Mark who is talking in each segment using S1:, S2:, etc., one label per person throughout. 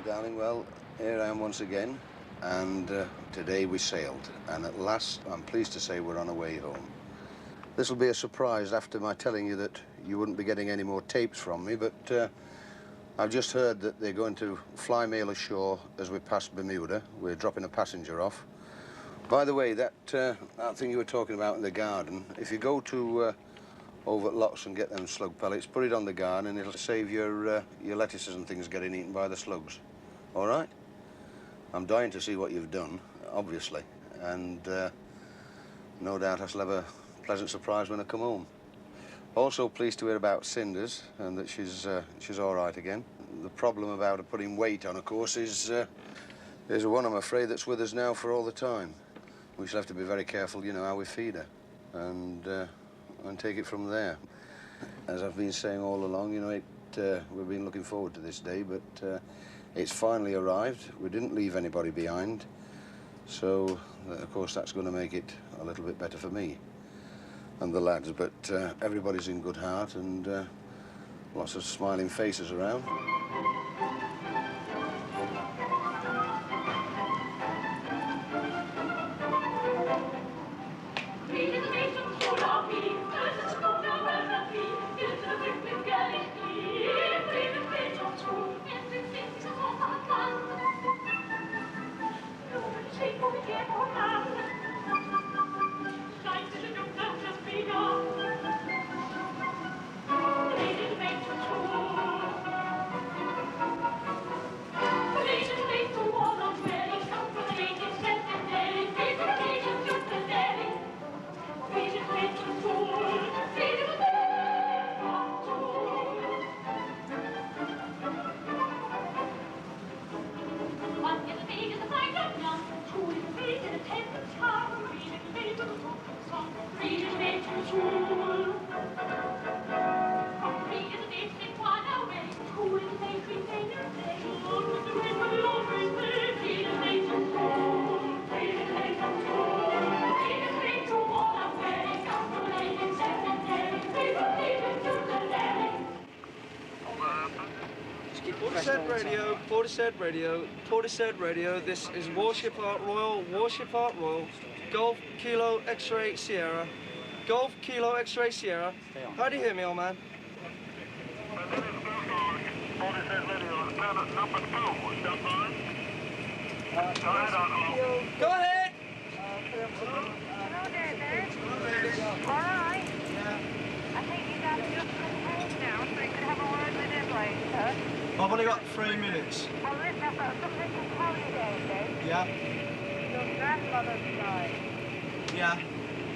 S1: darling. Well, here I am once again, and today we sailed, and at last I'm pleased to say we're on our way home. This will be a surprise after my telling you that you wouldn't be getting any more tapes from me, but I've just heard that they're going to fly mail ashore as we pass Bermuda. We're dropping a passenger off. By the way, that thing you were talking about in the garden, if you go to over at Lots and get them slug pellets, put it on the garden and it'll save your lettuces and things getting eaten by the slugs. All right? I'm dying to see what you've done, obviously, and no doubt I shall have a pleasant surprise when I come home. Also pleased to hear about Cinders and that she's all right again. The problem about her putting weight on, of course, is one, I'm afraid, that's with us now for all the time. We shall have to be very careful, you know, how we feed her and take it from there. As I've been saying all along, you know, we've been looking forward to this day, but it's finally arrived. We didn't leave anybody behind, so of course that's going to make it a little bit better for me and the lads, but everybody's in good heart and lots of smiling faces around.
S2: Portishead Radio, this is Warship Art Royal, Golf Kilo X-Ray Sierra, Golf Kilo X-Ray Sierra. How do you hear me, old man? Go ahead!
S3: Hello, David. All right. Yeah. I think you'd have to just come home now so you could have a word with him later.
S2: I've only got 3 minutes.
S3: Well, listen, I've got something to tell you, David.
S2: Yeah?
S3: Your grandmother's died.
S2: Yeah.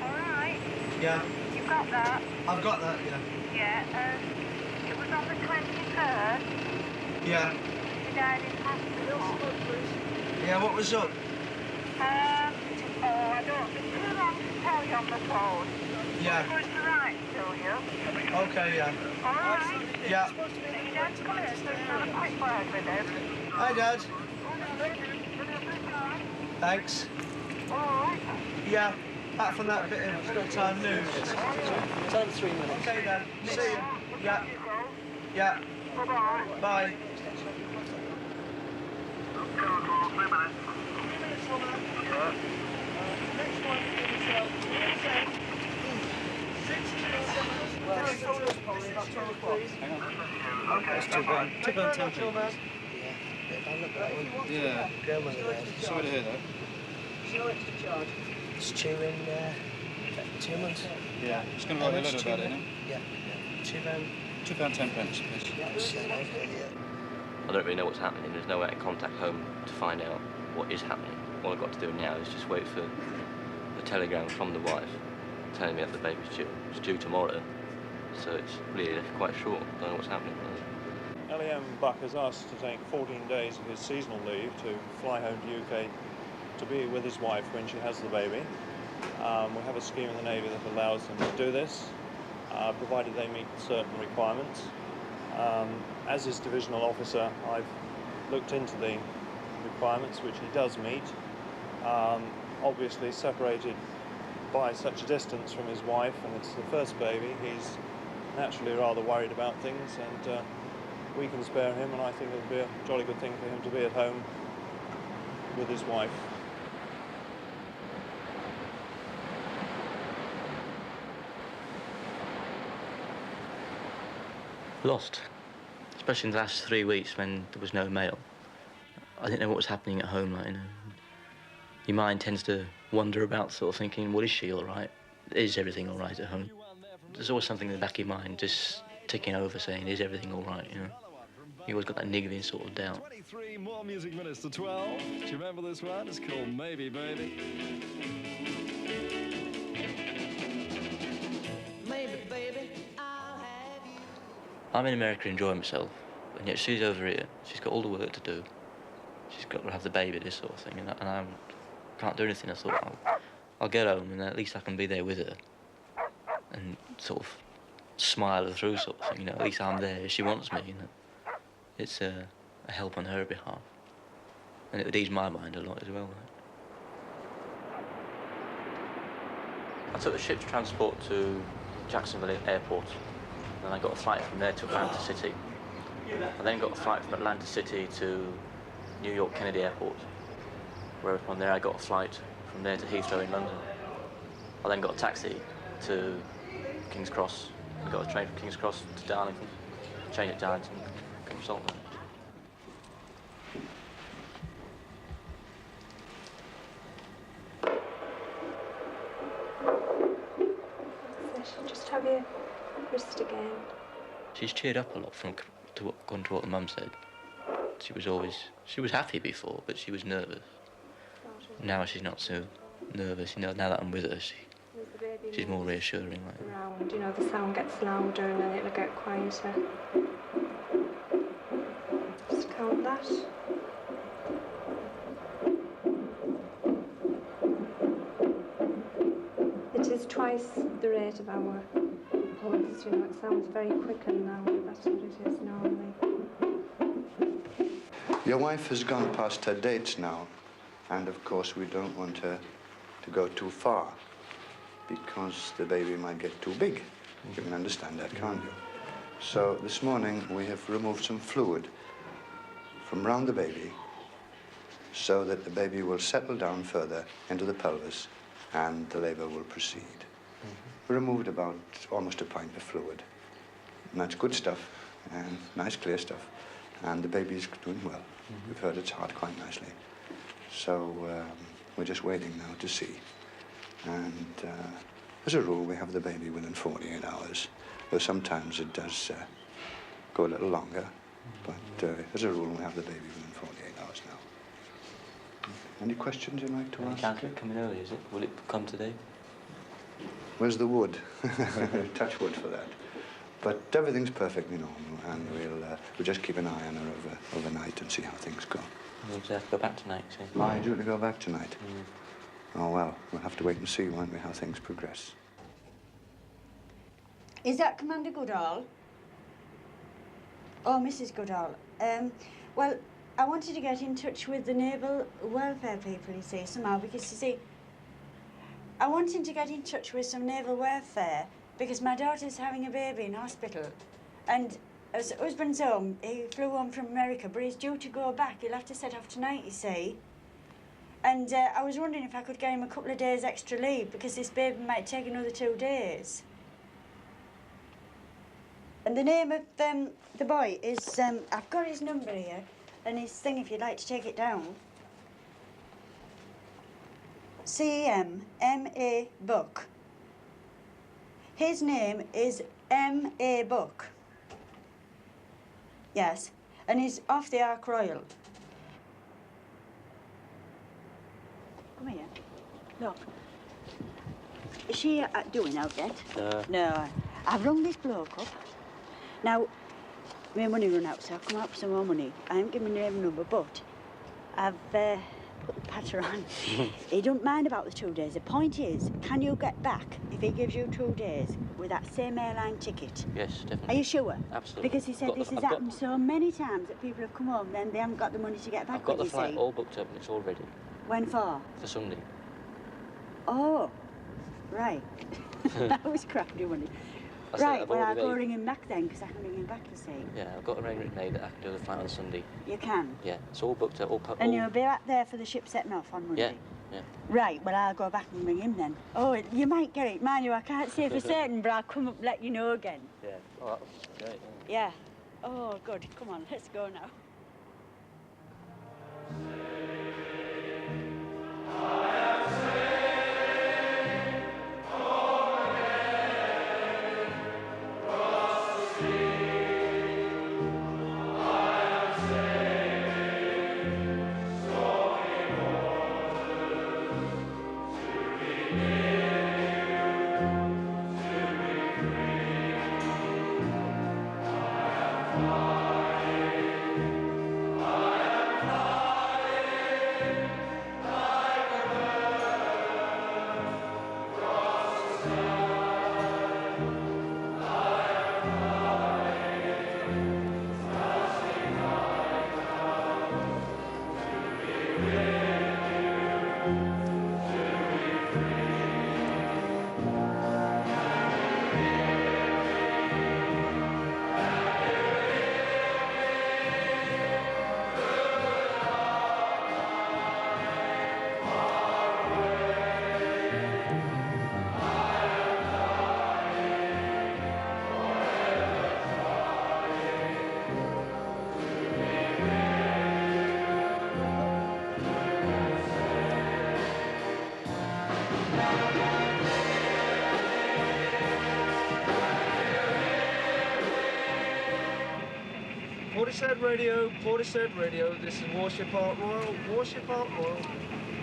S3: All right.
S2: Yeah.
S3: You've got that?
S2: I've got that, yeah.
S3: Yeah, it was on the 23rd.
S2: Yeah.
S3: She died in hospital.
S2: Yeah, what was up?
S3: I don't, it's too long to tell you on the phone.
S2: Yeah.
S3: I'm going to write to you.
S2: Okay, yeah.
S3: All right.
S2: Yeah.
S3: Your dad's coming in, so you have a quick word with him.
S2: Hi, Dad. Thanks.
S3: All right.
S2: Yeah. Apart from that bit of still time news.
S4: It's on 3 minutes.
S2: Okay, Dad. See you. Yeah. Yeah.
S3: Bye-bye.
S2: Bye. Next one is
S4: It's £2.10. Yeah. Sorry to hear that.
S5: There's no extra charge.
S4: It's due in 2 months. Yeah. Just going to write a letter about it, no? Yeah. £2.10, please.
S6: I don't really know what's happening. There's no way to contact home to find out what is happening. All I've got to do now is just wait for the telegram from the wife telling me that the baby's due. It's due tomorrow, so it's really quite short. I don't know what's happening.
S7: L.E.M. Buck has asked to take 14 days of his seasonal leave to fly home to UK to be with his wife when she has the baby. We have a scheme in the Navy that allows them to do this, provided they meet certain requirements. As his divisional officer, I've looked into the requirements, which he does meet. Obviously separated by such a distance from his wife, and it's the first baby, he's naturally rather worried about things, and we can spare him, and I think it'll be a jolly good thing for him to be at home with his wife.
S6: Lost, especially in the last 3 weeks when there was no mail. I didn't know what was happening at home, like, you know. Your mind tends to wander about, sort of thinking, well, is she all right? Is everything all right at home? There's always something in the back of your mind just ticking over, saying, is everything all right, you know? You always got that niggling sort of doubt.
S8: 23 more music minutes to 12. Do you remember this one? It's called Maybe Baby.
S9: Maybe, baby, I'll have you.
S6: I'm in America enjoying myself, and yet she's over here. She's got all the work to do. She's got to have the baby, this sort of thing, and I can't do anything. I thought, I'll get home, and at least I can be there with her and sort of smile her through, sort of thing, you know. At least I'm there. She wants me, you know. It's a help on her behalf, and it would ease my mind a lot as well. I took the ship's transport to Jacksonville Airport, and then I got a flight from there to Atlanta City. I then got a flight from Atlanta City to New York Kennedy Airport, where from there I got a flight from there to Heathrow in London. I then got a taxi to King's Cross, and got a train from King's Cross to Darlington, changed at Darlington, consultant.
S10: She'll just have your wrist again.
S6: She's cheered up a lot from going to what the mum said. She was happy before, but she was nervous. Now she's not so nervous, you know. Now that I'm with her, she's more reassuring. Like.
S10: Around, you know, the sound gets louder and then it'll get quieter. Just count that. It is twice the rate of our pulse, you know. It sounds very quick and loud, but that's what it is normally.
S1: Your wife has gone past her dates now, and of course we don't want her to go too far because the baby might get too big. You can understand that, can't you? So this morning we have removed some fluid from round the baby so that the baby will settle down further into the pelvis and the labor will proceed. We removed about almost a pint of fluid, and that's good stuff and nice clear stuff. And the baby's doing well. We've heard its heart quite nicely. So we're just waiting now to see. And as a rule, we have the baby within 48 hours. Though sometimes it does go a little longer. But as a rule, we have the baby within 48 hours now. Any questions you'd like to ask?
S6: Can't it come in early, is it? Will it come today?
S1: Where's the wood? Touch wood for that. But everything's perfectly normal, and we'll just keep an eye on her overnight and see how things go.
S6: We'll have to go back tonight, see?
S1: Why do you want to go back tonight? Oh, well, we'll have to wait and see, won't we, how things progress.
S11: Is that Commander Goodall? Oh, Mrs. Goodall. Well, I wanted to get in touch with the naval welfare people, you see, somehow, because, you see, I wanted to get in touch with some naval welfare because my daughter's having a baby in hospital. And as husband's home, he flew home from America, but he's due to go back. He'll have to set off tonight, you see. And I was wondering if I could get him a couple of days extra leave because this baby might take another 2 days. And the name of the boy is, I've got his number here and his thing if you'd like to take it down. C-E-M-M-A Buck. His name is M.A. Buck. Yes, and he's off the Ark Royal. Come here. Look. Is she doing out yet? No. I've rung this bloke up. Now, my money run out, so I've come out for some more money. I haven't given him a number, but I've put the patter on. He don't mind about the 2 days. The point is, can you get back if he gives you 2 days with that same airline ticket?
S6: Yes, definitely.
S11: Are you sure?
S6: Absolutely.
S11: Because he said this has happened so many times that people have come home, then they haven't got the money to get back.
S6: I've got the flight all booked up and it's all ready.
S11: When for?
S6: For Sunday.
S11: Oh, right. That was crafty, wasn't it?
S6: I said,
S11: Right,
S6: I've
S11: well, I'll
S6: already
S11: go
S6: made-
S11: ring him back then, because I can ring him back, you see.
S6: Yeah, I've got arrangement made that I can do the flight on Sunday.
S11: You can?
S6: Yeah, it's all booked up, all put.
S11: And you'll be back there for the ship setting off on Monday?
S6: Yeah.
S11: Right, well, I'll go back and ring him then. Oh, you might get it. Mind you, I can't say for certain, but I'll come up and let you know again.
S6: Yeah. Oh, that's great. Yeah.
S11: Yeah. Oh, good. Come on, let's go now.
S2: Portishead Radio, this is Warship Art Royal,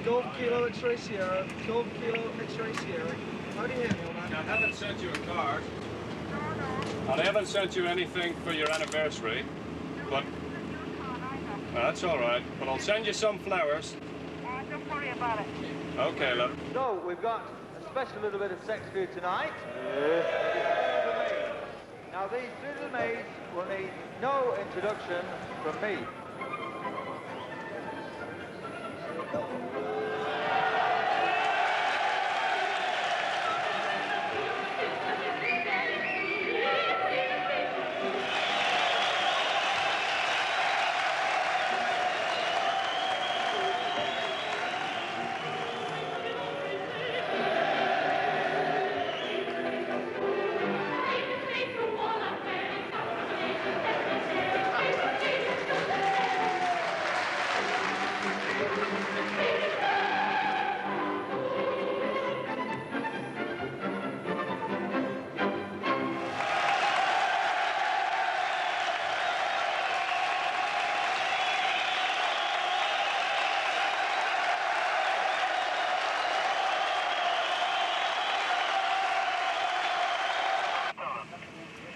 S2: Golf Kilo X-Ray Sierra, Golf Kilo X-Ray Sierra. How do you hear me, old man?
S12: I haven't sent you a card. And I haven't sent you anything for your anniversary, but that's all right. But I'll send you some flowers.
S3: Don't worry about it.
S12: Okay, love.
S13: So, we've got a special little bit of sex for you tonight. Now, these little maids will need no introduction from me.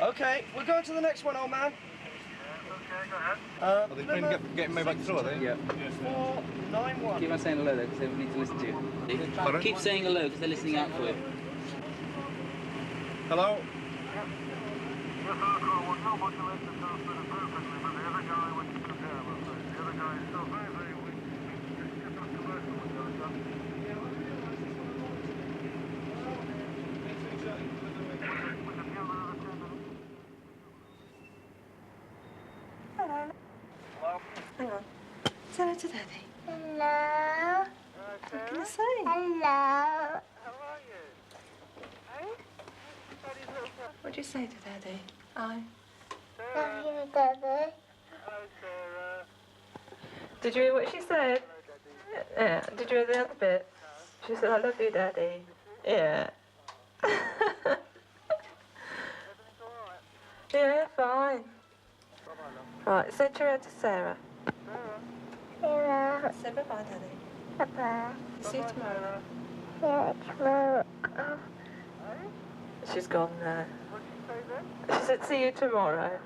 S2: Okay, we're going to the next one, old man.
S3: Okay, go ahead.
S4: Are they trying to get me back through, are they?
S14: Yeah.
S2: 491.
S14: Keep on saying hello though, because they need to listen to you. Keep saying hello, because they're listening out for you.
S12: Hello?
S10: Hello. Hang on. Say hello to Daddy.
S3: Hello.
S10: What can I say?
S3: Hello. How are you? Hey?
S10: What'd you say to Daddy? I.
S3: Love you, Daddy. Hello,
S10: Sarah. Did you hear what she said? Yeah. Did you hear the other bit? She said, I love you, Daddy. Yeah. Yeah, fine. Right, say cheerio to Sarah.
S3: Sarah.
S10: Say bye-bye, Daddy.
S3: Papa.
S10: See you tomorrow.
S3: Yeah, tomorrow.
S10: She's gone now. She said, see you tomorrow.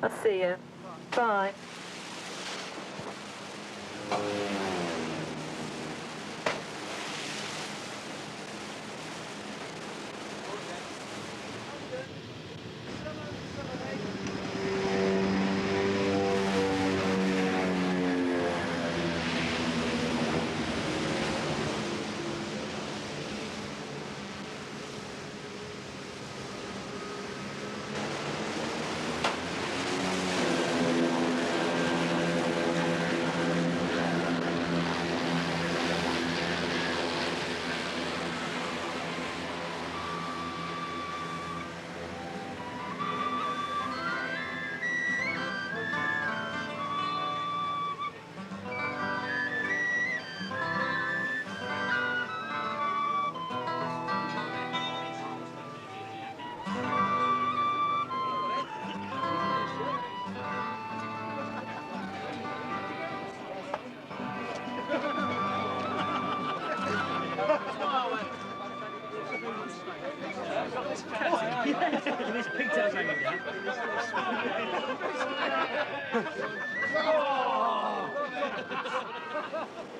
S10: I'll see you. Bye.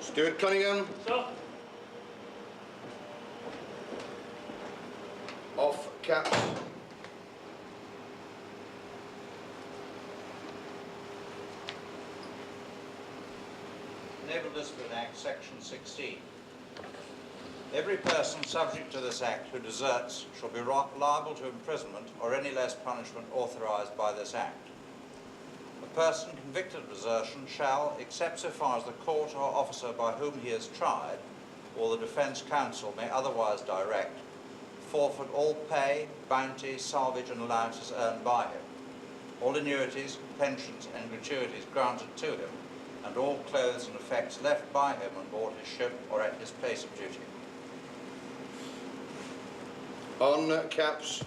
S1: Stuart Cunningham.
S12: Sir.
S1: Off caps.
S15: Naval Discipline Act, Section 16. Every person subject to this Act who deserts shall be liable to imprisonment or any less punishment authorised by this Act. A person convicted of desertion shall, except so far as the court or officer by whom he is tried, or the defence counsel may otherwise direct, forfeit all pay, bounty, salvage and allowances earned by him, all annuities, pensions and gratuities granted to him, and all clothes and effects left by him on board his ship or at his place of duty.
S1: On caps.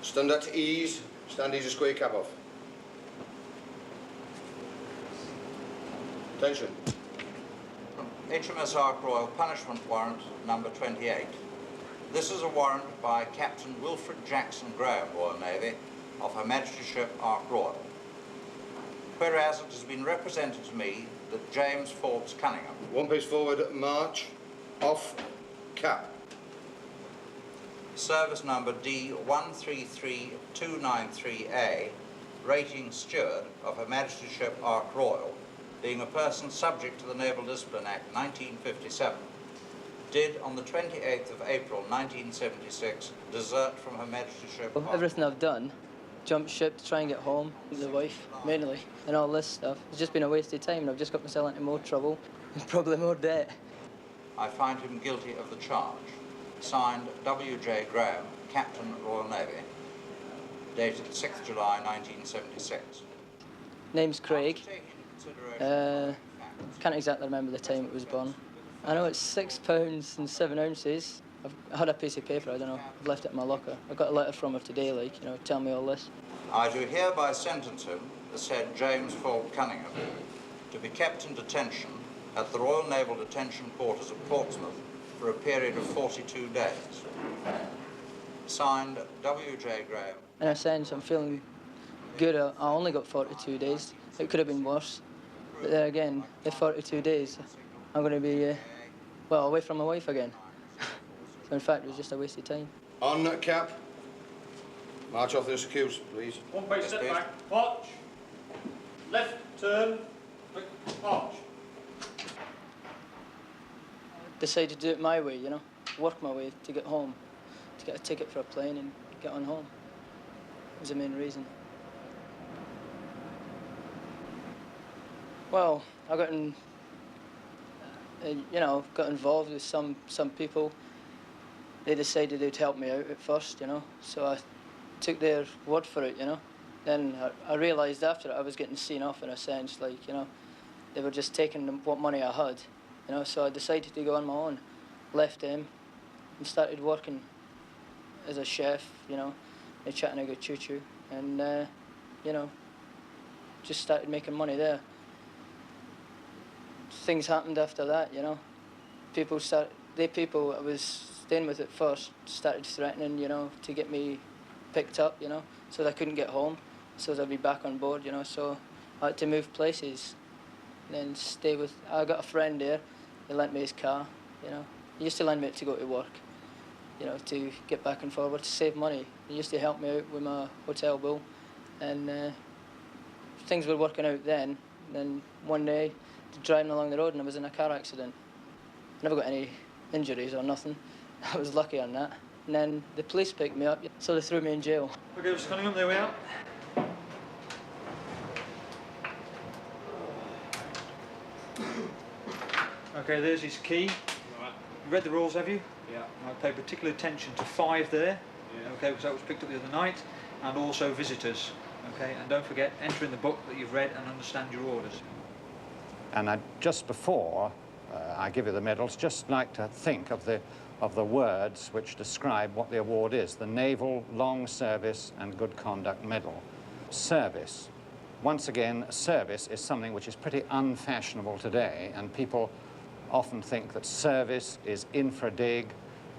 S1: Stand at ease. Stand easy, square cap off. Attention.
S15: HMS Ark Royal Punishment Warrant number 28. This is a warrant by Captain Wilfred Jackson Graham, Royal Navy, of Her Majesty's ship Ark Royal. Whereas it has been represented to me that James Forbes Cunningham.
S1: One piece forward, march. Off cap.
S15: Service number D133293A, rating steward of Her Majesty's ship Ark Royal, being a person subject to the Naval Discipline Act 1957, did on the 28th of April 1976 desert from Her Majesty's ship Ark.
S16: Everything I've done, jumped ship to try and get home, the wife mainly, and all this stuff, it's just been a waste of time, and I've just got myself into more trouble and probably more debt.
S15: I find him guilty of the charge. Signed, W.J. Graham, Captain, Royal Navy. Dated 6th July 1976.
S16: Name's Craig. Can't exactly remember the time it was born. I know it's 6 pounds and 7 ounces. I had a piece of paper, I don't know, I've left it in my locker. I got a letter from her today, like, you know, tell me all this.
S15: I do hereby sentence him, the said James Forbes Cunningham, to be kept in detention at the Royal Naval Detention Quarters of Portsmouth for a period of 42 days. Signed, W.J. Graham.
S16: In a sense, I'm feeling good. I only got 42 days. It could have been worse. But there again, in 42 days, I'm going to be, well, away from my wife again. So in fact, it was just a waste of time.
S1: On cap. March off this accused, please.
S12: One page, step back. March. Left turn. Quick. March.
S16: Decided to do it my way, you know, work my way to get home, to get a ticket for a plane and get on home. Was the main reason. Well, I got in, you know, got involved with some people. They decided they'd help me out at first, you know, so I took their word for it, you know. Then I realised after it I was getting seen off in a sense, like, you know, they were just taking what money I had, you know, so I decided to go on my own, left them and started working as a chef, you know, in Chattanooga Choo Choo, and, you know, just started making money there. Things happened after that, you know. The people I was staying with at first started threatening, you know, to get me picked up, you know, so that I couldn't get home, so that I'd be back on board, you know, so I had to move places, and then stay with, I got a friend there, he lent me his car, you know. He used to lend me it to go to work, you know, to get back and forward, to save money. He used to help me out with my hotel bill, and things were working out then. And then one day, driving along the road and I was in a car accident. Never got any injuries or nothing. I was lucky on that. And then the police picked me up, so they threw me in jail.
S17: Okay, Mr. Cunningham, there we are. Okay, there's his key.
S12: Right.
S17: You read the rules, have you?
S12: Yeah.
S17: I pay particular attention to 5 there. Yeah. Okay, because that was picked up the other night, and also visitors. Okay, and don't forget, enter in the book that you've read and understand your orders.
S18: And just before I give you the medals, just like to think of the words which describe what the award is: the Naval Long Service and Good Conduct Medal. Service. Once again, service is something which is pretty unfashionable today, and people often think that service is infra-dig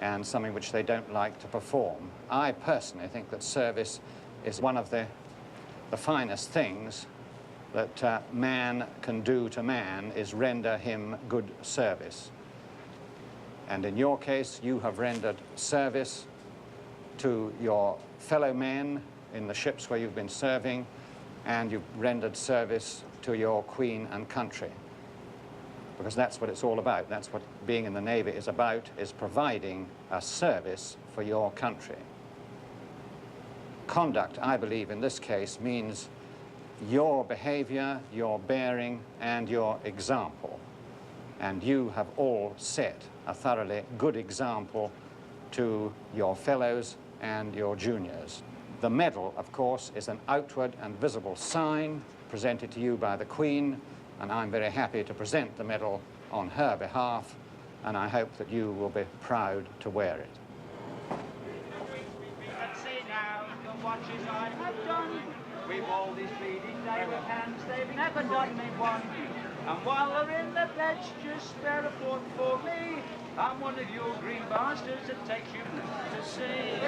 S18: and something which they don't like to perform. I personally think that service is one of the the finest things that man can do to man is render him good service. And in your case, you have rendered service to your fellow men in the ships where you've been serving, and you've rendered service to your Queen and country. Because that's what it's all about. That's what being in the Navy is about, is providing a service for your country. Conduct, I believe, in this case, means your behavior, your bearing, and your example. And you have all set a thoroughly good example to your fellows and your juniors. The medal, of course, is an outward and visible sign presented to you by the Queen, and I'm very happy to present the medal on her behalf, and I hope that you will be proud to wear it.
S13: Let's see now the watches I have done. We've all these bleeding day with hands, they've never done me one. And while they're in the pledge, just spare a thought for me. I'm one of your green bastards that takes you to sea.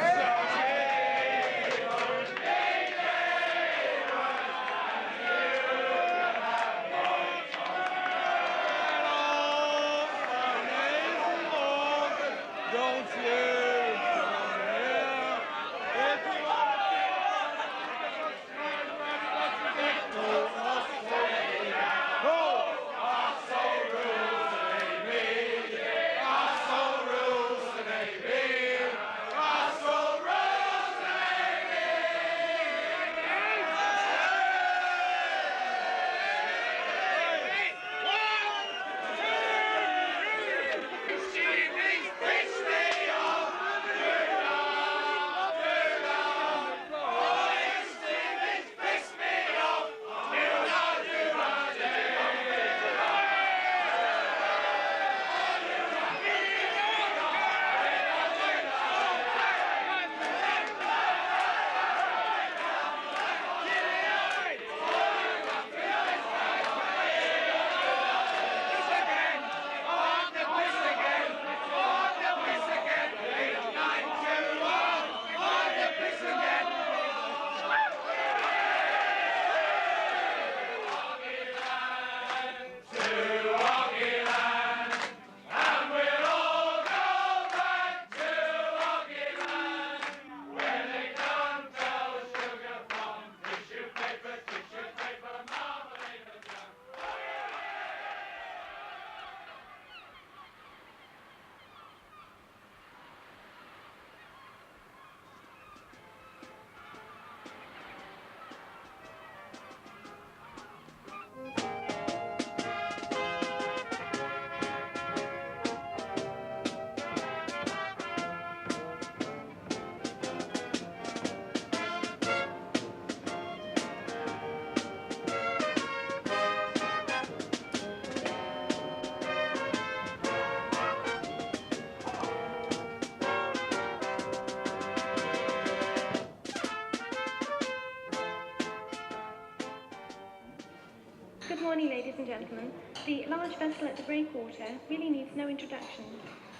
S19: Good morning, ladies and gentlemen. The large vessel at the breakwater really needs no introduction.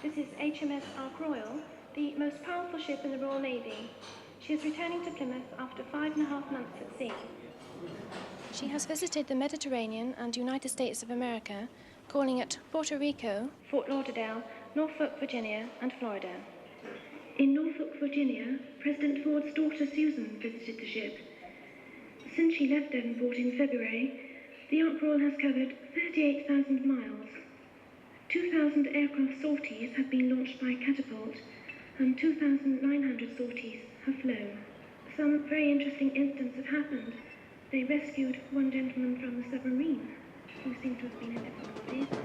S19: This is HMS Ark Royal, the most powerful ship in the Royal Navy. She is returning to Plymouth after 5.5 months at sea.
S20: She has visited the Mediterranean and United States of America, calling at Puerto Rico,
S19: Fort Lauderdale, Norfolk, Virginia, and Florida. In Norfolk, Virginia, President Ford's daughter Susan visited the ship. Since she left Devonport in February, the Ark Royal has covered 38,000 miles. 2,000 aircraft sorties have been launched by catapult, and 2,900 sorties have flown. Some very interesting incidents have happened. They rescued one gentleman from the submarine, who seemed to have been in difficulties.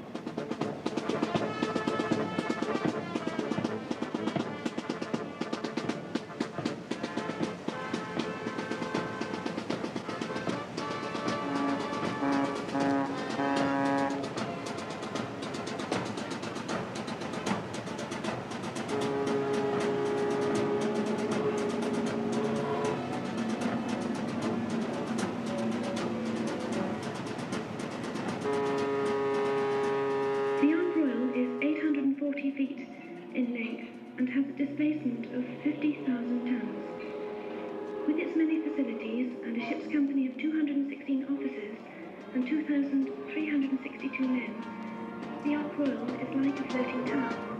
S19: Displacement of 50,000 tons. With its many facilities and a ship's company with 216 officers and 2,362 men, the Ark Royal is like a floating tower.